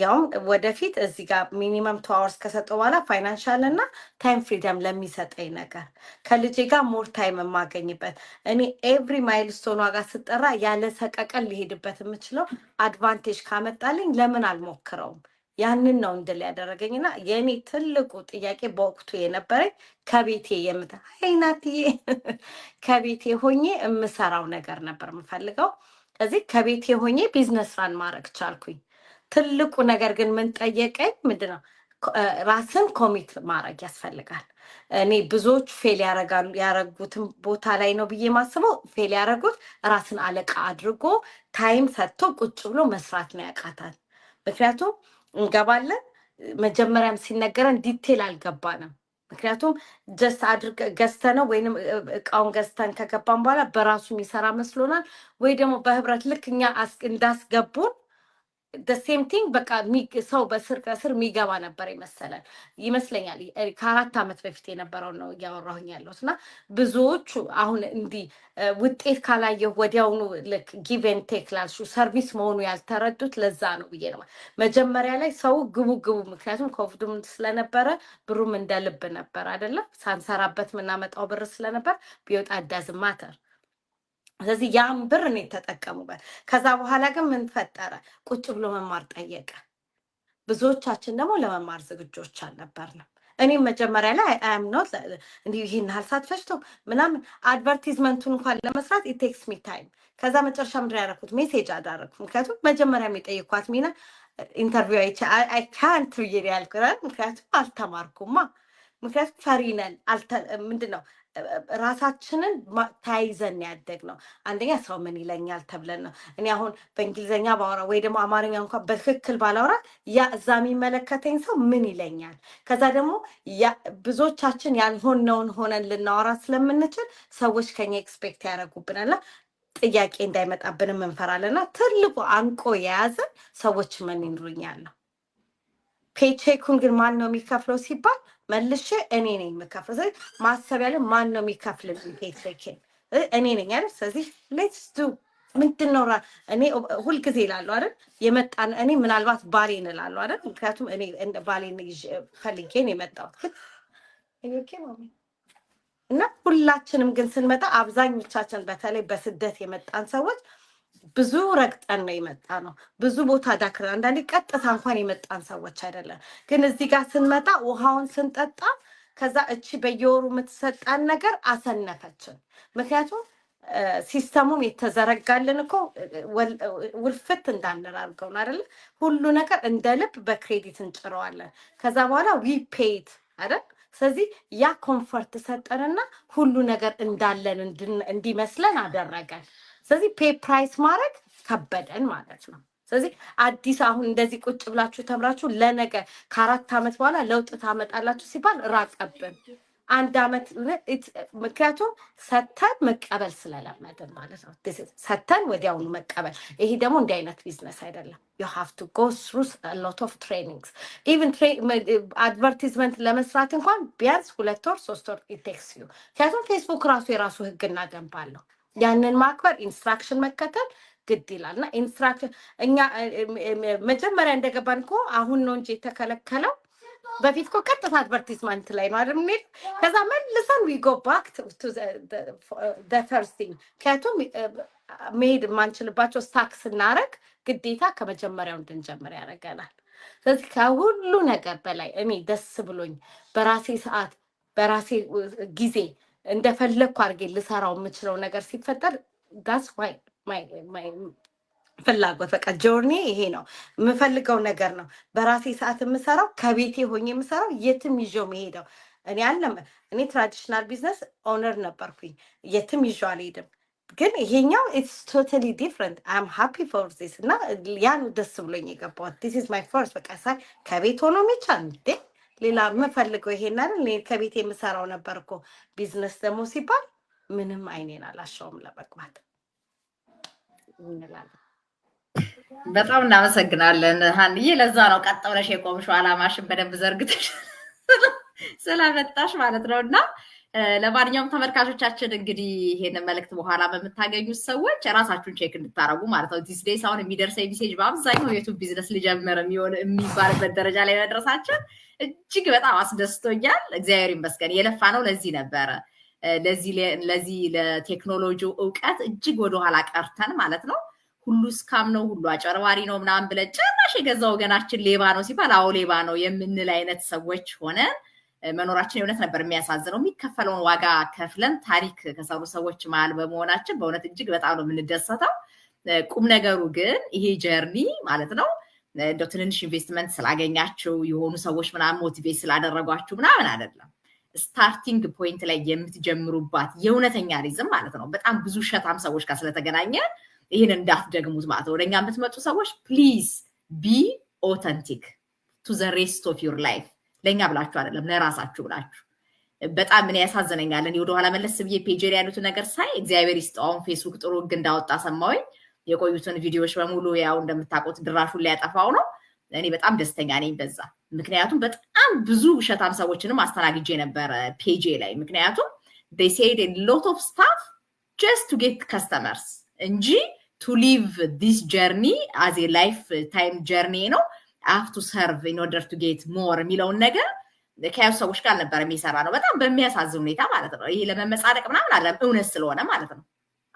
ያውም ወደፊት እዚህ ጋር ሚኒመም 2 hours ከሰጠው በኋላ ፋይናንሻል እና ታይም ፍሪደም ለሚሰጠኝ ነገር ከልጄ ጋር ሞር ታይም የማገኝበት እኔ ኤቭሪ ማይልስቶን ዋጋ ስጠራ ያለ ሰቀቀን ሊሄድበት የምችለው አድቫንቴጅ ካመጣልኝ ለምን አልሞክረውም? ያንን ነው እንድል ያደረገኝና የኔ ትልቁ ጥያቄ በወቅቱ የነበረኝ ከቤቴ አይናትዬ ከቤቴ ሆኜ የምሰራው ነገር ነበር የምፈልገው። ስለዚህ ከቤቴ ሆኜ ቢዝነስ ራን ማድረግ ቻልኩኝ። ትልቁ ነገር ግን ምን ጠየቀኝ? ምንድነው ራስን ኮሚት ማድረግ ያስፈልጋል። እኔ ብዙዎች ፌል ያረጉትን ቦታ ላይ ነው ብዬ ማስበው። ፌል ያረጉት ራስን አለቃ አድርጎ ታይም ሰጥቶ ቁጭ ብሎ መስራት ነው ያቃታል። ምክንያቱም እንገባለን መጀመሪያም ሲነገረን ዲቴል አልገባንም። ምክንያቱም ጀስት አድርገ ገዝተነው ወይንም እቃውን ገዝተን ከገባን በኋላ በራሱ የሚሰራ መስሎናል። ወይ ደግሞ በህብረት ልክ እኛ እንዳስገቡን the same thing በቃ ሰው በስር ከስር የሚገባ ነበር ይመስለኛል። ከ4 ዓመት በፊት የነበረው ነው ያወራሁኝ ያለውና ብዙዎቹ አሁን እንዲህ ውጤት ካላየው ወዲያውኑ ልክ ጊቭ ኤንድ ቴክ ላልሹ ሰርቪስ መሆኑ ያልተረዱት ለዛ ነው ብዬ ነው። መጀመሪያ ላይ ሰው ግቡ ምክንያቱም ኮቪድም ስለነበረ ብሩም እንደልብ ነበር አይደለ? ሳንሰራበት ምናመጣው ብር ስለነበር ቢወጣ doesn't matter። ስለዚህ ያን ብር ነው ተጠቀሙበት። ከዛ በኋላ ግን ምን ፈጠረ? ቁጭ ብሎ መማር ጠየቀ። ብዙዎቻችን ደግሞ ለመማር ዝግጆች አልነበርንም። እኔም መጀመሪያ ላይ አም ኖት እንዲህ ይሄን ሀልሳት ፈሽቶ ምናምን አድቨርቲዝመንቱን እንኳን ለመስራት it takes me time። ከዛ መጨረሻ ምንድን ያደረኩት ሜሴጅ አደረኩ። ምክንያቱም መጀመሪያ የሚጠይቋት ሚና ኢንተርቪው I can't really ያልኩት ምክንያቱም አልተማርኩማ። ምክንያቱም ፈሪነን ምንድነው ራሳችንን ታይዘን ያደግነው። አንደኛ ሰው ምን ይለኛል ተብለን ነው። እኔ አሁን በእንግሊዘኛ ባወራ ወይ ደግሞ አማርኛ እንኳን በትክክል ባላወራ ያ እዛ የሚመለከተኝ ሰው ምን ይለኛል። ከዛ ደግሞ ብዙዎቻችን ያልሆነውን ሆነን ልናወራ ስለምንችል ሰዎች ከኛ ኤክስፔክት ያደርጉብናል። ጥያቄ እንዳይመጣብንም እንፈራለንና ትልቁ አንቆ የያዘን ሰዎች ምን ይሉኛል ነው። ፔቼኩን ግን ማን ነው የሚከፍለው ሲባል መልሼ እኔ ነኝ የምከፍለው። ስለዚህ ማሰብ ያለ ማን ነው የሚከፍልልኝ ፔቼኬን? እኔ ነኝ አይደል? ስለዚህ ሌትስ ዱ ምንድን ነው እኔ ሁልጊዜ እላለሁ አይደል? የመጣን እኔ ምናልባት ባሌን እላለሁ አይደል? ምክንያቱም እኔ ባሌን ፈልጌ ነው የመጣሁት። እና ሁላችንም ግን ስንመጣ አብዛኞቻችን በተለይ በስደት የመጣን ሰዎች ብዙ ረግጠን ነው የመጣ ነው። ብዙ ቦታ ዳክረን አንዳንዴ ቀጥታ እንኳን የመጣን ሰዎች አይደለም። ግን እዚህ ጋር ስንመጣ ውሃውን ስንጠጣ ከዛ እቺ በየወሩ የምትሰጣን ነገር አሰነፈችን። ምክንያቱም ሲስተሙም የተዘረጋልን እኮ ውልፍት እንዳንራርገው ነው አይደለ? ሁሉ ነገር እንደ ልብ በክሬዲት እንጭረዋለን። ከዛ በኋላ ዊ ፔይድ አይደል? ስለዚህ ያ ኮምፎርት ሰጠንና ሁሉ ነገር እንዳለን እንዲመስለን አደረገን። ስለዚህ ፔ ፕራይስ ማድረግ ከበደን ማለት ነው። ስለዚህ አዲስ አሁን እንደዚህ ቁጭ ብላችሁ ተምራችሁ ለነገ ከ4 ዓመት በኋላ ለውጥ ታመጣላችሁ ሲባል ራቀብን። 1 ዓመት ምክንያቱም ሰተን መቀበል ስለለመድን ማለት ነው። ሰተን ወዲያውኑ መቀበል። ይሄ ደግሞ እንዲህ አይነት ቢዝነስ አይደለም። you have to go through a lot of trainings. even advertisement ለመስራት እንኳን ቢያንስ 2 ወር 3 ወር it takes you። ምክንያቱም ፌስቡክ ራሱ የራሱ ህግና ደንብ አለው። ያንን ማክበር ኢንስትራክሽን መከተል ግድ ይላልና ኢንስትራክሽን እኛ መጀመሪያ እንደገባን እኮ አሁን ነው እንጂ የተከለከለው። በፊት እኮ ቀጥታ አድቨርቲዝመንት ላይ ነው አይደል? ከዛ መልሰን we go back to the first thing። ምክንያቱም መሄድ የማንችልባቸው ስታክ ስናደርግ ግዴታ ከመጀመሪያው እንድንጀምር ያደርገናል። ስለዚህ ከሁሉ ነገር በላይ እኔ ደስ ብሎኝ በራሴ ሰዓት በራሴ ጊዜ እንደፈለኩ አድርጌ ልሰራው የምችለው ነገር ሲፈጠር that's why my ፍላጎት በቃ ጆርኒ ይሄ ነው። የምፈልገው ነገር ነው። በራሴ ሰዓት የምሰራው ከቤቴ ሆኜ የምሰራው የትም ይዤው መሄደው እኔ ትራዲሽናል ቢዝነስ ኦነር ነበርኩኝ። የትም ይዤው አልሄድም። ግን ይሄኛው it's totally different. I'm happy for this እና ያን ደስ ብሎኝ የገባሁት this is my first በቃ ሳይ ከቤት ሆኖ የሚቻል እንዴ ሌላ የምፈልገው ይሄን አይደል? ከቤት የምሰራው ነበር እኮ ቢዝነስ ደግሞ ሲባል ምንም አይኔን አላሻውም ለመግባት እንላለን። በጣም እናመሰግናለን ሀንዬ። ለዛ ነው ቀጥ ብለሽ የቆምሽው አላማሽን በደንብ ዘርግተሽ ስለመጣሽ ማለት ነውና ለማንኛውም ተመልካቾቻችን እንግዲህ ይሄን መልእክት በኋላ በመታገኙት ሰዎች ራሳችሁን ቼክ እንድታረጉ ማለት ነው። ዲስ ዴይስ አሁን የሚደርሰው ሜሴጅ በአብዛኛው የዩቲዩብ ቢዝነስ ሊጀምር የሚባልበት ደረጃ ላይ መድረሳችን እጅግ በጣም አስደስቶኛል። እግዚአብሔር ይመስገን። የለፋ ነው ለዚህ ነበረ። ለዚህ ለቴክኖሎጂው እውቀት እጅግ ወደኋላ ቀርተን ማለት ነው። ሁሉ ስካም ነው፣ ሁሉ አጨርባሪ ነው ምናምን ብለን ጭራሽ የገዛ ወገናችን ሌባ ነው ሲባል አዎ ሌባ ነው የምንል አይነት ሰዎች ሆነን መኖራችን የእውነት ነበር የሚያሳዝነው። የሚከፈለውን ዋጋ ከፍለን ታሪክ ከሰሩ ሰዎች መሀል በመሆናችን በእውነት እጅግ በጣም ነው የምንደሰተው። ቁም ነገሩ ግን ይሄ ጀርኒ ማለት ነው እንደው ትንንሽ ኢንቨስትመንት ስላገኛችሁ የሆኑ ሰዎች ምናምን ሞቲቬት ስላደረጓችሁ ምናምን አይደለም። ስታርቲንግ ፖይንት ላይ የምትጀምሩባት የእውነተኛ ሪዝም ማለት ነው። በጣም ብዙ ሸታም ሰዎች ጋር ስለተገናኘ ይህን እንዳትደግሙት ማለት ነው። ወደኛ የምትመጡ ሰዎች ፕሊዝ ቢ ኦተንቲክ ቱ ዘ ሬስት ኦፍ ዩር ላይፍ። ለእኛ ብላችሁ አይደለም ለራሳችሁ ብላችሁ። በጣም ምን ያሳዝነኛል። እኔ ወደኋላ መለስ ብዬ ፔጅ ላይ ያሉትን ነገር ሳይ እግዚአብሔር ይስጠው። አሁን ፌስቡክ ጥሩ ህግ እንዳወጣ ሰማሁኝ። የቆዩትን ቪዲዮዎች በሙሉ ያው እንደምታውቁት ድራሹን ሊያጠፋው ነው። እኔ በጣም ደስተኛ ነኝ በዛ። ምክንያቱም በጣም ብዙ ውሸታም ሰዎችንም አስተናግጄ ነበር ፔጄ ላይ። ምክንያቱም they said a lot of stuff just to get customers እንጂ to live this journey as a lifetime journey ነው I have to serve in order to get more የሚለውን ነገር ከያው ሰዎች ጋር ነበር የሚሰራ ነው። በጣም በሚያሳዝን ሁኔታ ማለት ነው። ይሄ ለመመጻደቅ ምናምን አይደለም እውነት ስለሆነ ማለት ነው።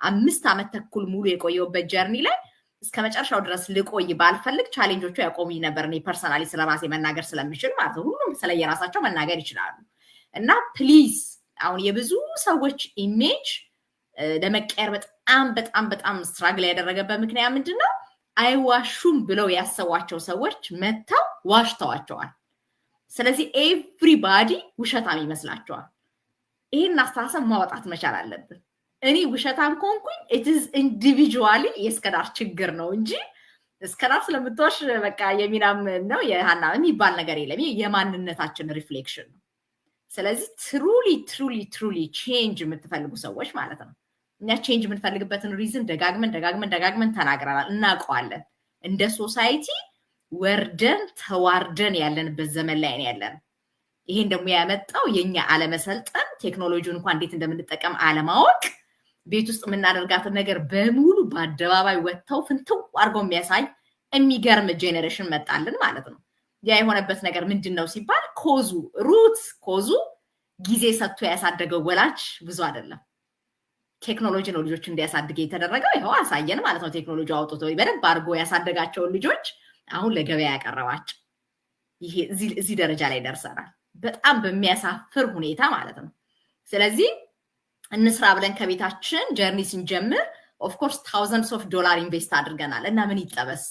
5 ዓመት ተኩል ሙሉ የቆየውበት ጀርኒ ላይ እስከ መጨረሻው ድረስ ልቆይ ባልፈልግ ቻሌንጆቹ ያቆሙኝ ነበር። እኔ ፐርሰናሊ ስለራሴ መናገር ስለምችል ማለት ነው። ሁሉም ስለየራሳቸው መናገር ይችላሉ። እና ፕሊዝ አሁን የብዙ ሰዎች ኢሜጅ ለመቀየር በጣም ስትራግል ያደረገበት ምክንያት ምንድነው? አይዋሹም ብለው ያሰዋቸው ሰዎች መተው ዋሽተዋቸዋል። ስለዚህ ኤቭሪባዲ ውሸታም ይመስላቸዋል። ይሄን አስተሳሰብ ማውጣት መቻል አለብን። እኔ ውሸታም ኮንኩኝ it is individually የስከዳር ችግር ነው እንጂ እስከዳር ስለምትዋሽ በቃ የሚናም ነው የሃና የሚባል ነገር የለም። የማንነታችን ሪፍሌክሽን ነው። ስለዚህ ትሩሊ ቼንጅ የምትፈልጉ ሰዎች ማለት ነው። እኛ ቼንጅ የምንፈልግበትን ሪዝን ደጋግመን ተናግረናል፣ እናውቀዋለን። እንደ ሶሳይቲ ወርደን ተዋርደን ያለንበት ዘመን ላይ ነው ያለን። ይሄን ደግሞ ያመጣው የኛ አለመሰልጠን፣ ቴክኖሎጂውን እንኳን እንዴት እንደምንጠቀም አለማወቅ፣ ቤት ውስጥ የምናደርጋትን ነገር በሙሉ በአደባባይ ወጥተው ፍንትው አድርገው የሚያሳይ የሚገርም ጄኔሬሽን መጣልን ማለት ነው። ያ የሆነበት ነገር ምንድነው ሲባል ኮዙ ጊዜ ሰጥቶ ያሳደገው ወላጅ ብዙ አይደለም። ቴክኖሎጂ ነው ልጆች እንዲያሳድግ የተደረገው። ይሄው አሳየን ማለት ነው። ቴክኖሎጂ አውጥቶ በደንብ አድርጎ ያሳደጋቸው ልጆች አሁን ለገበያ ያቀረባቸው ይሄ እዚህ ደረጃ ላይ ደርሰናል። በጣም በሚያሳፍር ሁኔታ ማለት ነው። ስለዚህ እንስራ ብለን ከቤታችን ጀርኒ ስንጀምር ኦፍ ኮርስ thousands of dollars ኢንቨስት አድርገናል እና ምን ይጠበስ?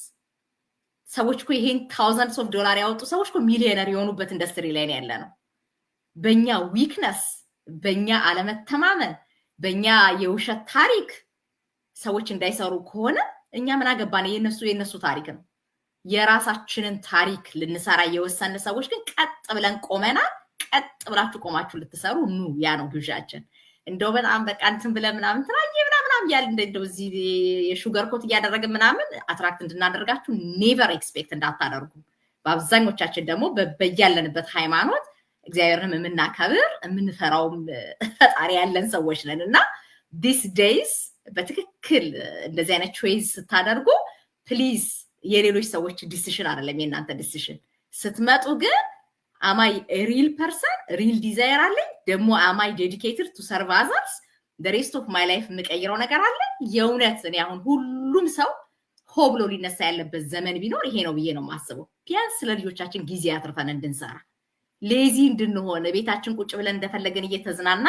ሰዎች እኮ ይሄን thousands of dollars ያወጡ ሰዎች እኮ ሚሊዮነር የሆኑበት ኢንደስትሪ ላይ ነው ያለነው። በእኛ ዊክነስ፣ በእኛ አለመተማመን፣ በእኛ የውሸት ታሪክ ሰዎች እንዳይሰሩ ከሆነ እኛ ምን አገባን? የነሱ ታሪክ ነው። የራሳችንን ታሪክ ልንሰራ የወሰነ ሰዎች ግን ቀጥ ብለን ቆመናል። ቀጥ ብላችሁ ቆማችሁ ልትሰሩ ኑ። ያ ነው ግብዣችን። እንደው በጣም በቃ እንትን ብለን ምናምን ምናምን ያል እንደው እዚህ የሹገር ኮት እያደረግን ምናምን አትራክት እንድናደርጋችሁ ኔቨር ኤክስፔክት እንዳታደርጉ። በአብዛኞቻችን ደግሞ በያለንበት ሃይማኖት እግዚአብሔርን የምናከብር የምንፈራውም ፈጣሪ ያለን ሰዎች ነን እና ዲስ ዴይስ በትክክል እንደዚህ አይነት ቾይስ ስታደርጉ ፕሊዝ የሌሎች ሰዎች ዲሲሽን አይደለም የእናንተ ዲሲሽን። ስትመጡ ግን አማይ ሪል ፐርሰን ሪል ዲዛይር አለኝ ደግሞ አማይ ዴዲኬትድ ቱ ሰርቭ አዘርስ the rest of my life የምቀይረው ነገር አለ። የእውነት እኔ አሁን ሁሉም ሰው ሆ ብሎ ሊነሳ ያለበት ዘመን ቢኖር ይሄ ነው ብዬ ነው የማስበው። ቢያንስ ለልጆቻችን ጊዜ አትርፈን እንድንሰራ፣ ሌዚ እንድንሆን፣ ቤታችን ቁጭ ብለን እንደፈለገን እየተዝናና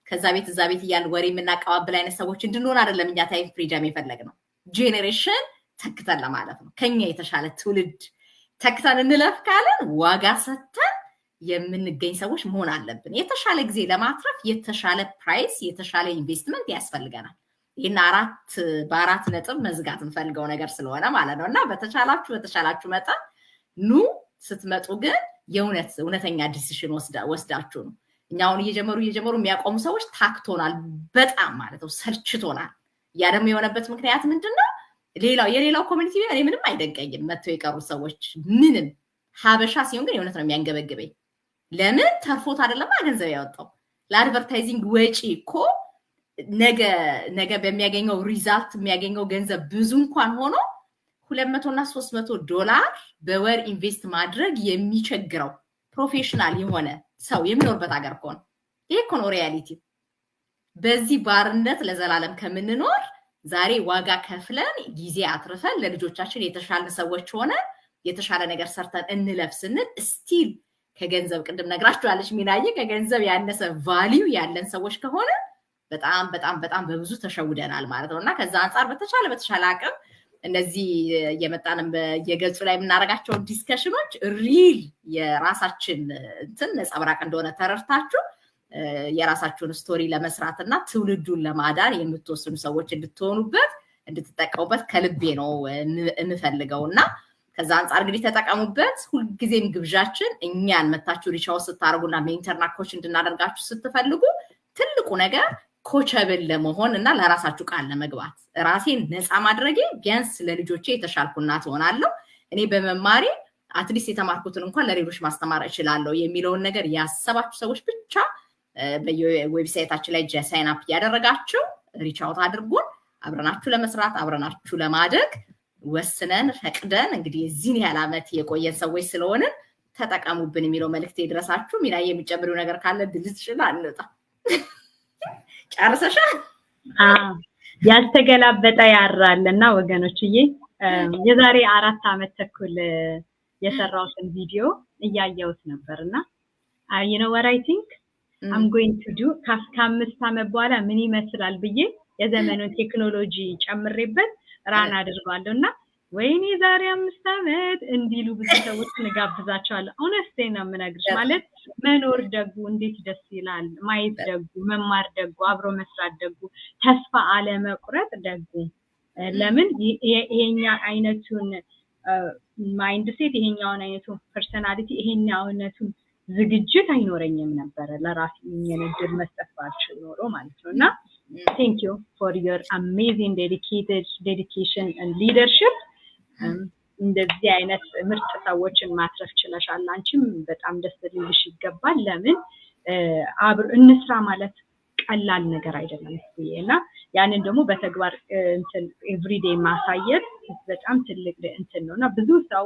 ከዛ ቤት እዛ ቤት እያልን ወሬ የምናቀባብል አይነት ሰዎች እንድንሆን አይደለም እኛ ታይም ፍሪደም የፈለግነው። ጄኔሬሽን ተክተን ለማለት ነው። ከኛ የተሻለ ትውልድ ተክተን እንለፍ ካለን ዋጋ ሰጥተን የምንገኝ ሰዎች መሆን አለብን። የተሻለ ጊዜ ለማትረፍ የተሻለ ፕራይስ፣ የተሻለ ኢንቨስትመንት ያስፈልገናል። ይሄን በአራት ነጥብ መዝጋት እንፈልገው ነገር ስለሆነ ማለት ነው እና በተሻላችሁ መጠን ኑ። ስትመጡ ግን እውነተኛ ዲሲሽን ወስዳችሁ ነው። እኛውን እየጀመሩ የሚያቆሙ ሰዎች ታክቶናል በጣም ማለት ነው፣ ሰልችቶናል። ያ ደግሞ የሆነበት ምክንያት ምንድነው? የሌላው ኮሚኒቲ እኔ ምንም አይደንቀኝም። መጥተው የቀሩት ሰዎች ምንም ሀበሻ ሲሆን ግን የእውነት ነው የሚያንገበግበኝ። ለምን ተርፎት አይደለም ገንዘብ ያወጣው ለአድቨርታይዚንግ ወጪ እኮ ነገ በሚያገኘው ሪዛልት የሚያገኘው ገንዘብ ብዙ እንኳን ሆኖ 200 እና 300 ዶላር በወር ኢንቨስት ማድረግ የሚቸግረው ፕሮፌሽናል የሆነ ሰው የሚኖርበት ሀገር እኮ ነው። ይሄ እኮ ነው ሪያሊቲ። በዚህ ባርነት ለዘላለም ከምንኖር ዛሬ ዋጋ ከፍለን ጊዜ አትርፈን ለልጆቻችን የተሻለ ሰዎች ሆነ የተሻለ ነገር ሰርተን እንለፍ ስንል ስቲል ከገንዘብ ቅድም ነግራችኋለች ሚናዬ ከገንዘብ ያነሰ ቫልዩ ያለን ሰዎች ከሆነ በጣም በብዙ ተሸውደናል ማለት ነውና ከዛ አንፃር በተሻለ አቅም እነዚህ የመጣንም በየገጹ ላይ የምናደርጋቸው ዲስከሽኖች ሪል የራሳችን ነጸብራቅ እንደሆነ ተረድታችሁ የራሳችሁን ስቶሪ ለመስራትና ትውልዱን ለማዳን የምትወስኑ ሰዎች እንድትሆኑበት እንድትጠቀሙበት ከልቤ ነው የምፈልገውና ከዛ አንፃር እንግዲህ ተጠቀሙበት። ሁልጊዜም ግብዣችን እኛን መታችሁ ሪቻው ስታርጉና ሜንተርና ኮች እንድናደርጋችሁ ስትፈልጉ ትልቁ ነገር ኮቸብል ለመሆን እና ለራሳችሁ ቃል ለመግባት ራሴን ነፃ ማድረጌ ቢያንስ ለልጆቼ የተሻልኩ እናት ሆናለሁ እኔ በመማሬ አትሊስት የተማርኩትን እንኳን ለሌሎች ማስተማር እችላለሁ የሚለውን ነገር ያሰባችሁ ሰዎች ብቻ በዌብሳይታችን ላይ ሳይን አፕ ያደረጋችሁ ሪች አውት አድርጉን አብረናችሁ ለመስራት አብረናችሁ ለማደግ ወስነን ፈቅደን እንግዲህ እዚህን ያህል ዓመት የቆየን ሰዎች ስለሆነ ተጠቀሙብን የሚለው መልእክት ይድረሳችሁ ሚና የሚጨምሪው ነገር ካለ ድልስ ይችላል እንውጣ ጨርሰሻል ያልተገላበጠ ያራልና ወገኖችዬ የዛሬ 4 ዓመት ተኩል የሰራሁትን ቪዲዮ እያየሁት ነበርና you know what I think I'm going to do ከ5 ዓመት በኋላ ምን ይመስላል ብዬ የዘመኑን ቴክኖሎጂ ጨምሬበት ራን አድርጓለሁና ወይኔ ዛሬ 5 ዓመት እንዲሉ ብዙ ሰዎች ንጋብዛቸዋለሁ honestly ነው የምነግርሽ ማለት መኖር ደጉ እንዴት ደስ ይላል ማየት ደጉ መማር ደጉ አብሮ መስራት ደጉ ተስፋ አለ መቁረጥ ደጉ ለምን ይሄኛ አይነቱን ማይንድ ሴት ይሄኛውን አይነቱን ፐርሰናሊቲ ይሄኛውን አይነቱን ዝግጅት አይኖረኝም ነበር ለራሴ የነድር መስጠፋችሁ ኖሮ ማለት ነውና thank you for your amazing dedication and leadership እንደዚህ አይነት ምርጥ ሰዎችን ማትረፍ ችለሻል አንቺም በጣም ደስ ሊልሽ ይገባል ለምን አብር እንስራ ማለት ቀላል ነገር አይደለም እና ያንን ደግሞ በተግባር እንትን ኤቭሪዴይ ማሳየት በጣም ትልቅ እንትን ነውና ብዙ ሰው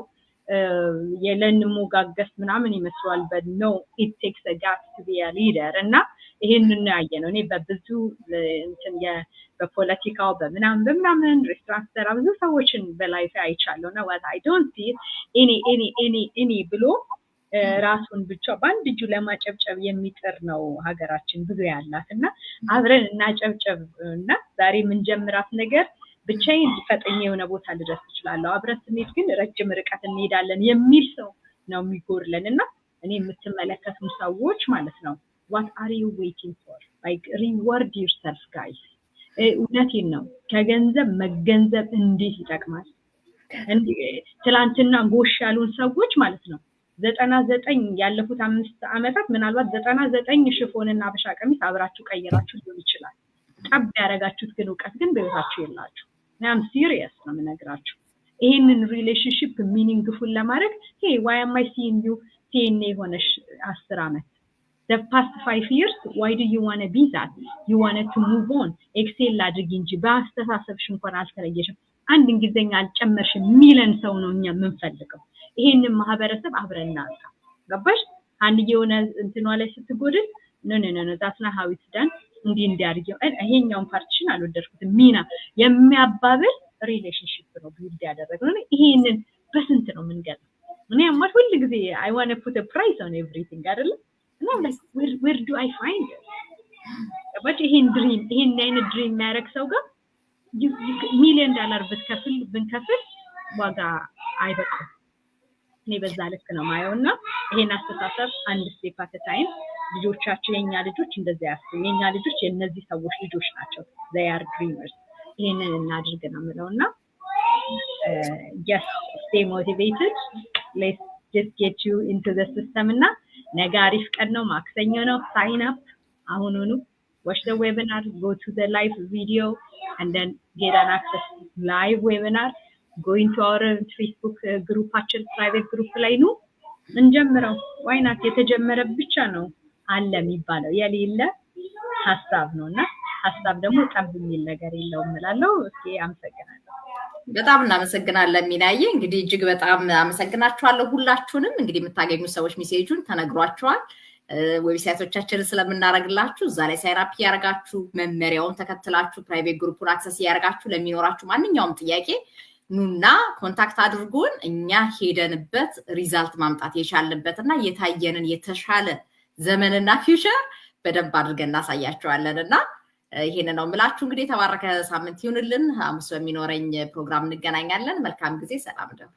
የለን ሞጋገስ ምናምን ይመስላል but no it takes a guts to be a leader እና ይሄንን ያየነው እኔ በብዙ እንትን በፖለቲካው በምናምን ሬስቶራንት ሰራ ብዙ ሰዎችን በላይፍ አይቻለውና what I don't see any ብሎ ራሱን ብቻ ባንድ እጁ ለማጨብጨብ የሚጥር ነው ሀገራችን ብዙ ያላትና አብረን እናጨብጨብ እና ዛሬ ምን ጀምራት ነገር ብቻዬን ፈጠኝ የሆነ ቦታ ልደርስ እችላለሁ አብረን ስንሄድ ግን ረጅም ርቀት እንሄዳለን የሚል ሰው ነው የሚጎርለንና እኔ የምትመለከቱ ሰዎች ማለት ነው what are you waiting for like reward yourself guys እውነቴን ነው ከገንዘብ መገንዘብ እንዴት ይጠቅማል ትላንትና ጎሽ ያሉን ሰዎች ማለት ነው 99 ያለፉት 5 ዓመታት ምናልባት 99 ሽፎንና አበሻ ቀሚስ አብራችሁ ቀይራችሁ ሊሆን ይችላል ጠብ ያረጋችሁት ግን ዕውቀት ግን በህይወታችሁ የላችሁ I'm serious ነው የምነግራችሁ ይሄንን ሪሌሽንሺፕ ሚኒንግፉል ለማድረግ hey why am I seeing you TNA ሆነሽ 10 ዓመት the past 5 years why do you want to be that you wanted to move on excel አድርጊ እንጂ በአስተሳሰብሽ እንኳን አልተለየሽም አንድ እንግሊዘኛ አልጨመርሽ ሚሊዮን ሰው ነው እኛ የምንፈልገው ይሄንን ማህበረሰብ አብረና ገባሽ አንድ የሆነ እንትኗ ላይ ስትጎድል no that's not how it's done እንዲያርጊው ይሄኛውን ፓርቲሽን አልወደድኩትም ሚና የሚያባብል ሪሌሽንሺፕ ነው ቢልድ ያደረገው ይሄንን በስንት ነው ምንገል እኔ አማት ሁሉ ጊዜ I want to put a price on everything አይደለ እና like where do I find it but ይሄን ድሪም የሚያረግ ሰው ጋር $1 million ብንከፍል ዋጋ አይበቃም እኔ በዛ ልክ ነው ማየውና ይሄን አስተሳሰብ አንድ ስቴፕ አት ታይም ልጆቻችን የኛ ልጆች እንደዛ ያስቡ የኛ ልጆች የነዚህ ሰዎች ልጆች ናቸው they are dreamers ይሄንን እናድርግ ነው የምለውና just stay motivated let's just get you into the system እና ነገ አሪፍ ቀን ነው ማክሰኞ ነው sign up አሁኑኑ watch the webinar go to the live video and then get an access live webinar go into our Facebook ግሩፓችን private group ላይ ነው እንጀምረው why not የተጀመረ ብቻ ነው አለ የሚባለው የሌለ ሐሳብ ነውና ሐሳብ ደግሞ ጠብ የሚል ነገር የለውም እላለሁ እስኪ አመሰግናለሁ በጣም እናመሰግናለን ሚናዬ እንግዲህ እጅግ በጣም አመሰግናችኋለሁ ሁላችሁንም እንግዲህ የምታገኙ ሰዎች ሜሴጁን ተነግሯችኋል ዌብሳይቶቻችንን ስለምናረግላችሁ እዛ ላይ ሳይን አፕ ያርጋችሁ መመሪያውን ተከትላችሁ ፕራይቬት ግሩፑን አክሰስ ያርጋችሁ ለሚኖራችሁ ማንኛውም ጥያቄ ኑና ኮንታክት አድርጉን እኛ ሄደንበት ሪዛልት ማምጣት የቻልንበትና የታየንን የተሻለ ዘመንና ፊውቸር በደንብ አድርገን እናሳያችኋለንና ይሄን ነው የምላችሁ እንግዲህ ተባረከ ሳምንት ይሁንልን ሐሙስ በሚኖረኝ ፕሮግራም እንገናኛለን መልካም ጊዜ ሰላም ደሩ